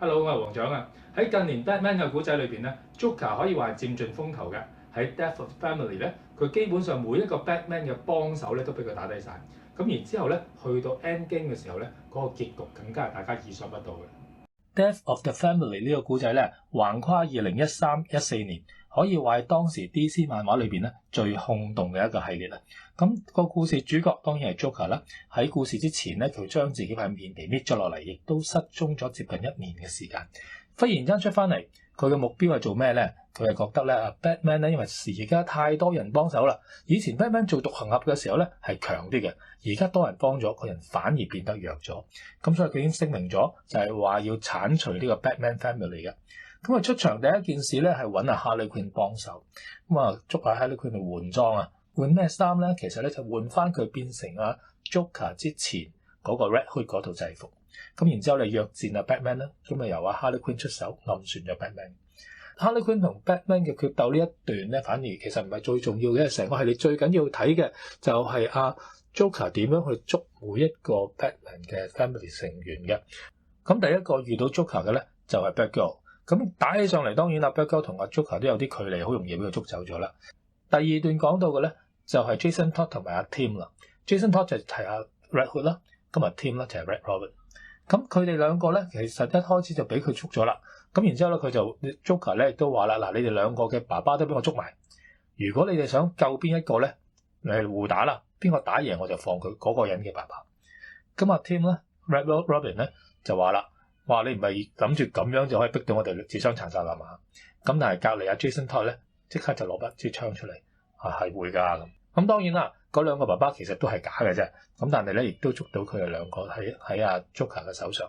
Hello，我係黃獎啊！喺近年 Batman 嘅古仔裏邊咧 ，Joker 可以話係佔盡風頭嘅。喺 Death of the Family 咧，佢基本上每一個 Batman 嘅幫手咧都俾佢打低晒。咁然之後咧，去到 Endgame 嘅時候咧，嗰個結局更加係大家意想不到嘅。Death of the Family 呢個古仔咧，橫跨2013-14年，可以話係當時 DC 漫畫裏邊咧最轟動嘅一個系列啦。咁個故事主角當然係 Joker 啦。喺故事之前咧，佢將自己塊面皮搣咗落嚟，亦都失蹤咗接近1年嘅時間。忽然間出翻嚟，佢嘅目標係做咩咧？佢係覺得咧 Batman 咧，因為而家太多人幫手啦。以前 Batman 做獨行俠嘅時候咧係強啲嘅，而家多人幫咗，個人反而變得弱咗。咁所以佢已經聲明咗，就係話要剷除呢個 Batman Family 嘅。咁啊出場第一件事咧係揾阿 Harley Quinn 幫手，咁啊捉阿 Harley Quinn 嚟換裝啊，換咩衫咧？其實咧就換翻佢變成阿 Joker 之前嗰個 Red Hood 嗰套制服。咁然之後你約戰阿 Batman 啦，咁啊由阿 Harley Quinn 出手暗算咗 Batman。Harley Quinn 同 Batman 嘅決鬥呢一段咧，反而其實唔係最重要嘅，成個系列最緊要睇嘅就係阿 Joker 點樣去捉每一個 Batman 嘅 family 成員嘅。咁第一個遇到 Joker 嘅咧就係 Batgirl。咁打起上嚟，當然啦 Batgirl 同阿 Joker 都有啲距離，好容易俾佢捉走咗啦。第二段講到嘅咧就係 Jason Todd 同埋阿 Tim 啦。Jason Todd 就係阿 Red Hood 啦，咁啊 Tim 咧就係 Red Robin。咁佢哋兩個咧，其實一開始就俾佢捉咗啦。咁然之後咧，佢就 Joker 咧亦都話啦，嗱，你哋兩個嘅爸爸都俾我捉埋。如果你哋想救邊一個咧，你係互打啦，邊個打贏我就放佢嗰個人嘅爸爸。咁阿 Tim 咧 Red Robin 咧就話啦，話你唔係諗住咁樣就可以逼到我哋自相殘殺啦嘛？咁但係隔離阿 Jason Todd 咧即刻就攞把支槍出嚟，係會㗎咁。咁當然啦，嗰兩個爸爸其實都係假嘅啫。咁但係咧，亦都捉到佢哋兩個喺阿 Joker 嘅手上。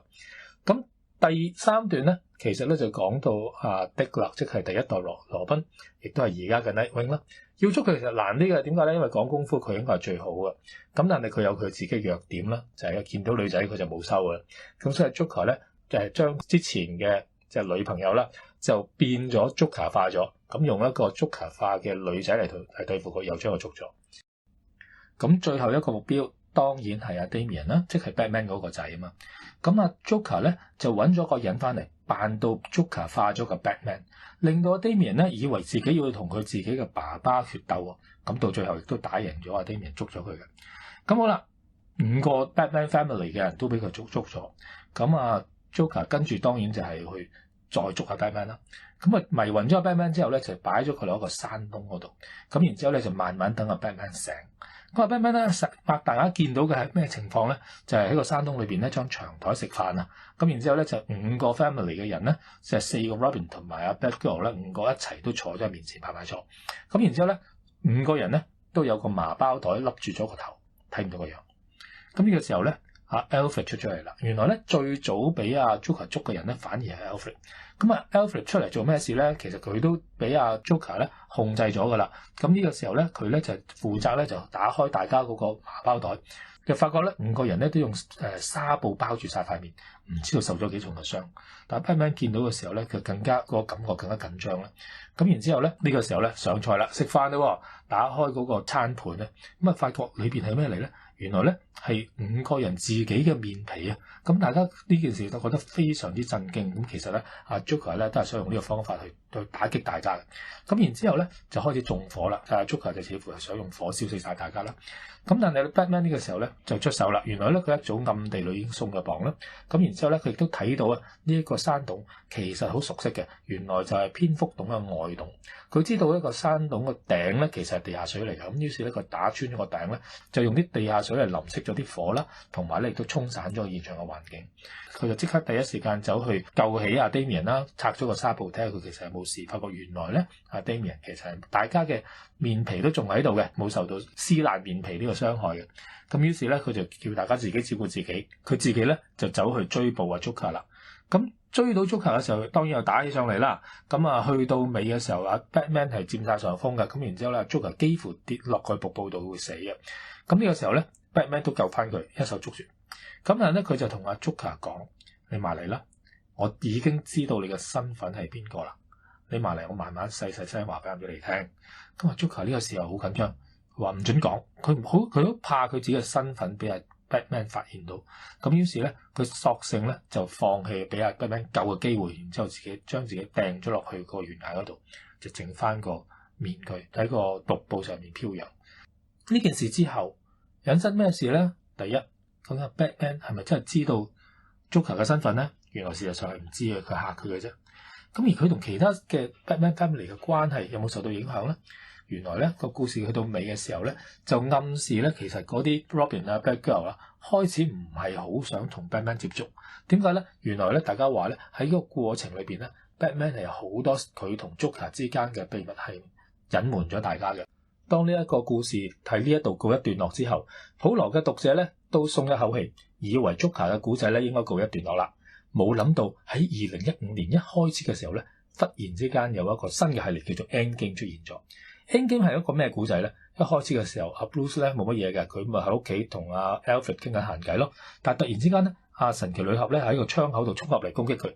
咁第三段咧，其實咧就講到阿 Dick 啦，即係第一代羅賓，亦都係而家嘅 Nightwing 啦。要捉佢其實難啲嘅，點解咧？因為講功夫佢應該係最好嘅。咁但係佢有佢自己嘅弱點啦，就係見到女仔佢就冇收嘅。咁所以 Joker 咧就係將之前嘅即係女朋友啦，就變咗 Joker 化咗，咁用一個 Joker 化嘅女仔嚟對付佢，又將佢捉咗。咁最後一個目標當然係阿 Damian 啦，即係 Batman 嗰個仔啊嘛。咁阿 Joker 咧就揾咗個人翻嚟，扮到 Joker 化咗個 Batman， 令到阿 Damian 咧以為自己要同佢自己嘅爸爸決鬥喎。咁到最後亦都打贏咗阿 Damian， 捉咗佢嘅。咁好啦，5個 Batman Family 嘅人都俾佢捉咗。咁啊 Joker 跟住當然就係去再捉下 Batman 啦。咁啊迷暈咗阿 Batman 之後咧，就擺咗佢落一個山窿嗰度。咁然之後咧就慢慢等阿 Batman 醒。咁阿 Batman 咧，大家見到嘅係咩情況咧？就係喺個山窿裏邊咧，張長台食飯啊。咁然之後咧就5個 family 嘅人咧，就係4個 Robin 同埋阿 Batgirl 咧，5個一齊都坐咗喺面前排排坐。咁然之後咧，5個人咧都有個麻包袋笠住咗個頭，睇唔到個樣。咁呢個時候咧，阿 Alfred 出咗嚟啦。原來咧最早俾阿 Joker 捉嘅人咧，反而係 Alfred。咁啊 Alfred 出嚟做咩事咧？其實佢都俾阿 Joker 咧控制咗噶啦。咁呢個時候咧，佢咧就負責咧就打開大家嗰個麻包袋，就發覺咧5個人咧都用紗布包住晒塊面，唔知道受咗幾重嘅傷。但係 Batman 見到嘅時候咧，佢更加個感覺更加緊張啦。咁然之後咧，呢個時候咧上菜啦，食飯啦，打開嗰個餐盤咧，咁啊發覺裏邊係咩嚟咧？原來咧係5個人自己嘅面皮啊！咁大家呢件事都覺得非常之震驚。咁其實咧，阿 Joker 咧都係想用呢個方法去打擊大家嘅。咁然之後咧就開始縱火啦。阿 Joker 就似乎係想用火燒死晒大家啦。咁但係 Batman 呢個時候咧就出手啦。原來咧佢一早暗地裏已經送咗磅啦。咁然之後咧佢亦都睇到啊呢一個山洞其實好熟悉嘅，原來就係蝙蝠洞嘅外洞。佢知道一個山洞嘅頂咧其實係地下水嚟嘅。咁於是咧佢打穿咗個頂咧，就用啲地下水嚟淋熄咗啲火啦，同埋咧亦都沖散咗現場嘅環境。佢就即刻第一時間走去救起阿 Damian 啦，拆咗個紗布睇下佢其實係冇事。發覺原來咧阿 Damian 其實係大家嘅面皮都仲喺度嘅，冇受到撕爛面皮呢個傷害嘅。咁於是咧佢就叫大家自己照顧自己，佢自己咧就走去追捕阿 Joker 啦。咁追到 Joker 嘅時候，當然又打起上嚟啦。咁啊去到尾嘅時候，阿 Batman 係佔晒上風嘅。咁然之後咧 Joker 幾乎跌落去瀑布度會死嘅。咁呢個時候咧 Batman 都救翻佢，一手捉住。咁但係咧佢就同阿 Joker 講：你埋嚟啦，我已經知道你嘅身份係邊個啦。你埋嚟，我慢慢細聲話俾你聽。咁阿 Joker 呢個時候好緊張，話唔准講。佢都怕佢自己嘅身份俾阿 Batman 發現到，咁於是咧佢索性咧就放棄俾阿 Batman 救嘅機會，然之後將自己掟咗落去個懸崖嗰度，就剩翻個面具喺個瀑布上面飄揚。呢件事之後引申咩事咧？第一，咁阿 Batman 係咪真係知道 Joker 嘅身份咧？原來事實上係唔知嘅，佢嚇佢嘅啫。咁而佢同其他嘅 Batman family 嘅關係有冇受到影響咧？原來咧個故事去到尾嘅時候咧，就暗示咧其實嗰啲 Robin 啊、Batgirl 啊開始唔係好想同 Batman 接觸。點解咧？原來咧大家話咧喺呢個過程裏邊咧 ，Batman 係有好多佢同 Joker 之間嘅秘密係隱瞞咗大家嘅。當呢一個故事喺呢一度告一段落之後，普羅嘅讀者咧都鬆一口氣，以為 Joker 嘅故仔咧應該告一段落啦。冇諗到喺2015年一開始嘅時候咧，忽然之間有一個新嘅系列叫做 Endgame 出現咗。Endgame 係一個咩故仔咧？一開始嘅時候，阿 Bruce 咧冇乜嘢嘅，佢咪喺屋企同阿 Alfred 傾緊閒偈咯。但係突然之間咧，阿神奇女俠咧喺個窗口度衝入嚟攻擊佢。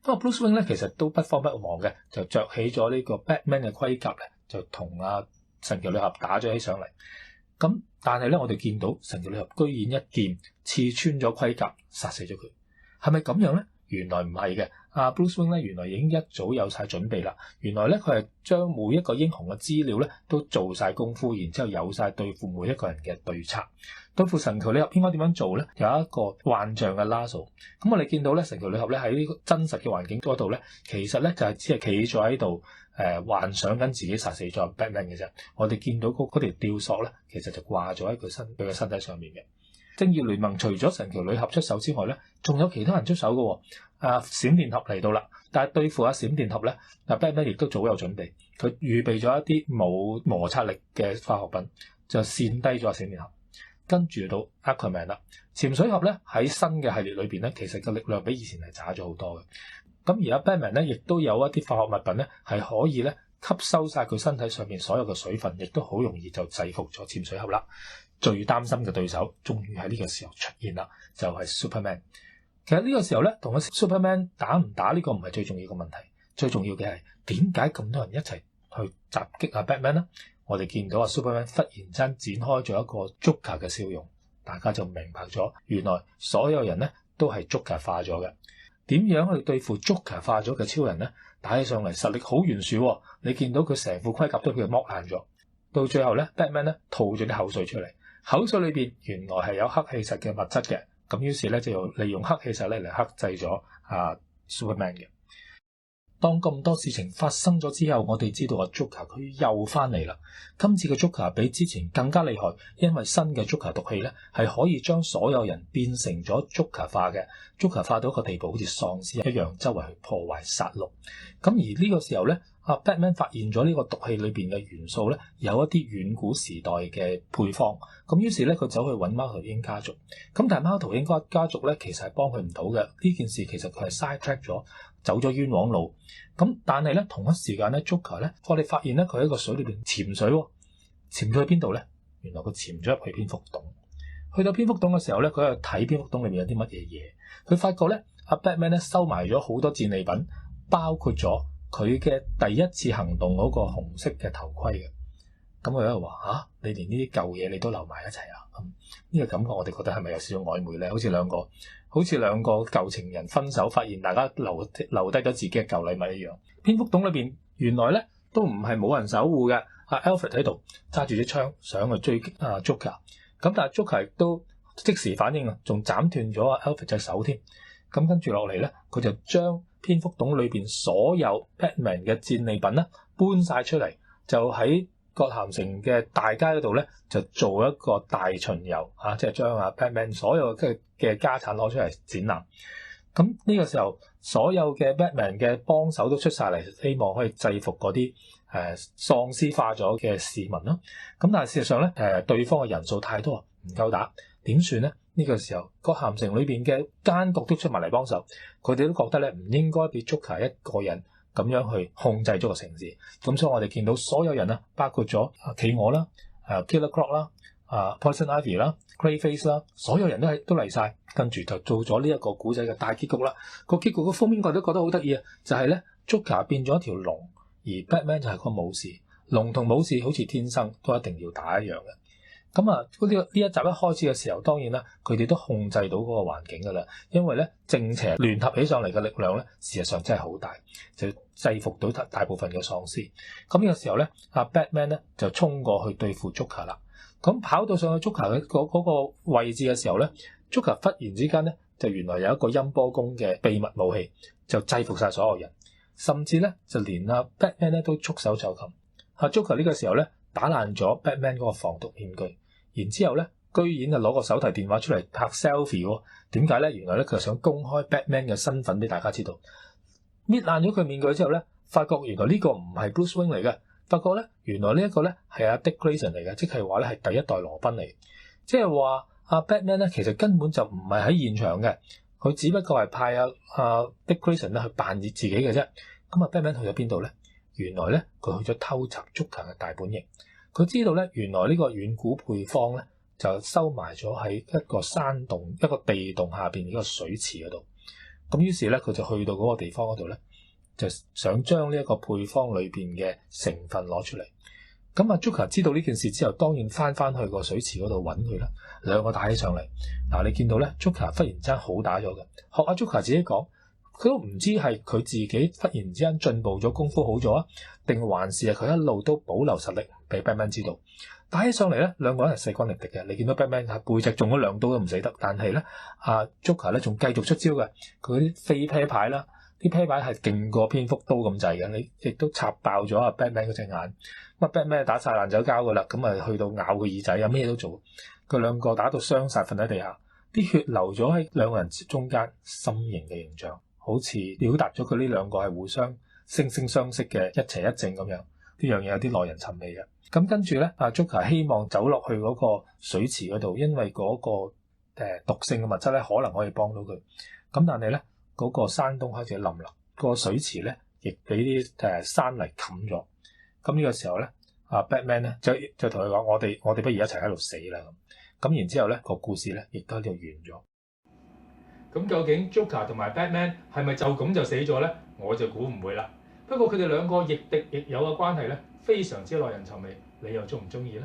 咁阿 Bruce Wayne 咧其實都不慌不忙嘅，就着起咗呢個 Batman 嘅盔甲咧，就同阿神奇女俠打咗起上嚟。咁但係咧，我哋見到神奇女俠居然一劍刺穿咗盔甲，殺死咗佢。係咪咁樣咧？原來唔係嘅。阿 Bruce Wayne 咧原來已經一早有晒準備啦。原來咧佢係將每一個英雄嘅資料咧都做晒功夫，然之後有晒對付每一個人嘅對策。對付神奇女俠應該點樣做咧？有一個幻象嘅 lasso。咁我哋見到咧神奇女俠咧喺呢個真實嘅環境嗰度咧，其實咧就係只係企咗喺度幻想緊自己殺死咗 Batman 嘅啫。我哋見到嗰條吊索咧，其實就掛咗喺佢嘅身體上面嘅。正義聯盟除咗神奇女俠出手之外咧，仲有其他人出手嘅喎。閃電俠嚟到啦，但係對付閃電俠咧，Batman 亦都早有準備，佢預備咗一啲冇摩擦力嘅化學品，就跣低咗閃電俠。跟住到 Aquaman 啦，潛水俠咧喺新嘅系列裏邊咧，其實個力量比以前係渣咗好多嘅。咁而家 Batman 咧，亦都有一啲化學物品咧，係可以咧吸收晒佢身體上面所有嘅水分，亦都好容易就制服咗潛水俠啦。最擔心嘅對手，終於喺呢個時候出現啦，就係 Superman。其實呢個時候咧，同個 Superman 打唔打呢個唔係最重要嘅問題，最重要嘅係點解咁多人一齊去襲擊阿 Batman 呢？我哋見到阿 Superman 忽然間展開咗一個 Joker 嘅笑容，大家就明白咗，原來所有人咧都係 Joker 化咗嘅。點樣去對付 Joker 化咗嘅超人呢？打起上嚟實力好懸殊喎！你見到佢成副盔甲都俾佢剝爛咗，到最後咧 Batman 咧吐咗啲口水出嚟，口水裏邊原來係有黑氣實嘅物質嘅。咁於是咧就利用黑氣實咧嚟克制咗Superman 嘅。當咁多事情發生咗之後，我哋知道阿 Joker 佢又翻嚟啦。今次嘅 Joker 比之前更加厲害，因為新嘅 Joker 毒氣咧係可以將所有人變成咗 Joker 化嘅。Joker 化到一個地步，好似喪屍一樣，周圍去破壞殺戮。咁而呢個時候咧，阿 Batman 發現咗呢個毒氣裏邊嘅元素咧，有一啲遠古時代嘅配方。咁於是咧，佢走去揾貓頭鷹家族。咁但係貓頭鷹家族咧，其實係幫佢唔到嘅。呢件事其實佢係 side track 咗，走咗冤枉路。咁但係咧，同一時間咧 ，Joker 咧，我哋發現咧，佢喺個水裏邊潛水喎。潛咗去邊度咧？原來佢潛咗入去蝙蝠洞。去到蝙蝠洞嘅時候咧，佢喺度睇蝙蝠洞裏面有啲乜嘢嘢。佢發覺咧，阿 Batman 咧收埋咗好多戰利品，包括咗佢嘅第一次行動嗰個紅色嘅頭盔嘅。咁佢喺度話你連呢啲舊嘢你都留埋一齊啊？呢個感覺我哋覺得係咪有少少曖昧咧？好似兩個舊情人分手，發現大家留低咗自己嘅舊禮物一樣。蝙蝠洞裏邊原來咧都唔係冇人守護嘅。阿 Alfred 喺度揸住支槍想去追擊阿 Joker， 咁但係 Joker 亦都即時反應啊，仲斬斷咗阿 Alfred 隻手添。咁跟住落嚟咧，佢就將蝙蝠洞裏邊所有 Batman 嘅戰利品咧搬晒出嚟，就喺葛咸城嘅大街嗰度咧，就做一個大巡遊即係將阿 Batman 所有嘅家產攞出嚟展覽。咁呢個時候，所有嘅 Batman 嘅幫手都出晒嚟，希望可以制服嗰啲喪屍化咗嘅市民咯。咁但係事實上咧，對方嘅人數太多，唔夠打，點算咧？呢個時候，葛咸城裏邊嘅奸角都出埋嚟幫手，佢哋都覺得咧唔應該俾 Joker 一個人咁樣去控制咗個城市。咁所以我哋見到所有人啦，包括咗企鵝啦、Killer Croc 啦、Poison Ivy 啦、Clayface 啦，所有人都嚟晒，跟住就做咗呢一個古仔嘅大結局啦。個結局個封面我都覺得好得意啊，就係咧 Joker 變咗一條龍，而 Batman 就係個武士。龍同武士好似天生都一定要打一樣嘅。咁啊，呢一集一開始嘅時候，當然啦，佢哋都控制到嗰個環境㗎啦，因為咧正邪聯合起上嚟嘅力量咧，事實上真係好大，就制服到大部分嘅喪屍。咁呢個時候咧，阿 Batman 咧就衝過去對付 Joker 啦。咁跑到上去 Joker 嘅嗰個位置嘅時候咧，Joker 忽然之間咧就原來有一個音波弓嘅秘密武器，就制服晒所有人，甚至咧就連阿 Batman 咧都束手就擒。阿 Joker 呢個時候咧打爛咗 Batman 嗰個防毒面具。然之後咧，居然就攞個手提電話出嚟拍 selfie 喎。點解咧？原來咧佢係想公開 Batman 嘅身份俾大家知道。搣爛咗佢面具之後咧，發覺原來呢個唔係 Bruce Wayne 嚟嘅，發覺咧原來呢一個咧係阿 Dick Grayson 嚟嘅，即係話咧係第一代羅賓嚟。即係話阿 Batman 咧其實根本就唔係喺現場嘅，佢只不過係派阿 Dick Grayson 咧去扮自己嘅啫。咁啊 Batman 去咗邊度咧？原來咧佢去咗偷襲 Joker 嘅大本營。佢知道咧，原來呢個遠古配方咧就收埋咗喺一個山洞、一個地洞下邊一個水池嗰度。咁於是咧，佢就去到嗰個地方嗰度咧，就想將呢一個配方裏邊嘅成分攞出嚟。咁啊 Joker 知道呢件事之後，當然翻去個水池嗰度揾佢啦。兩個打起上嚟。嗱，你見到咧 Joker 忽然之間好打咗嘅，學阿 Joker 自己講，佢都唔知係佢自己忽然之間進步咗，功夫好咗啊，定還是係佢一路都保留實力俾 Batman 知道。打起上嚟咧，兩個人係勢均力敵嘅。你見到 Batman 背脊中咗2刀都唔死得，但係咧阿 Joker 咧仲繼續出招嘅。佢啲飛啤牌啦，啲啤牌係勁過蝙蝠刀咁滯嘅。你亦都插爆咗阿 Batman 嗰隻眼。咁啊 Batman 打晒爛酒膠噶啦，咁啊去到咬個耳仔啊，咩都做。佢兩個打到雙殺，瞓喺地下，啲血流咗喺兩個人中間，心形嘅形象。好似表達咗佢呢兩個係互相惺惺相惜嘅一邪一正咁樣，呢樣嘢有啲耐人尋味嘅。咁跟住咧，阿 Joker 希望走落去嗰個水池嗰度，因為嗰個毒性嘅物質咧可能可以幫到佢。咁但係咧嗰個山洞開始冧啦，個水池咧亦俾啲山泥冚咗。咁呢個時候咧，阿 Batman 咧就同佢講：我哋不如一齊喺度死啦咁。咁然之後咧個故事咧亦都喺度完咗。咁究竟 Joker 同埋 Batman 係咪就咁就死咗咧？我就估唔會啦。不過佢哋兩個亦敵亦友嘅關係咧，非常之耐人尋味。你又中唔中意咧？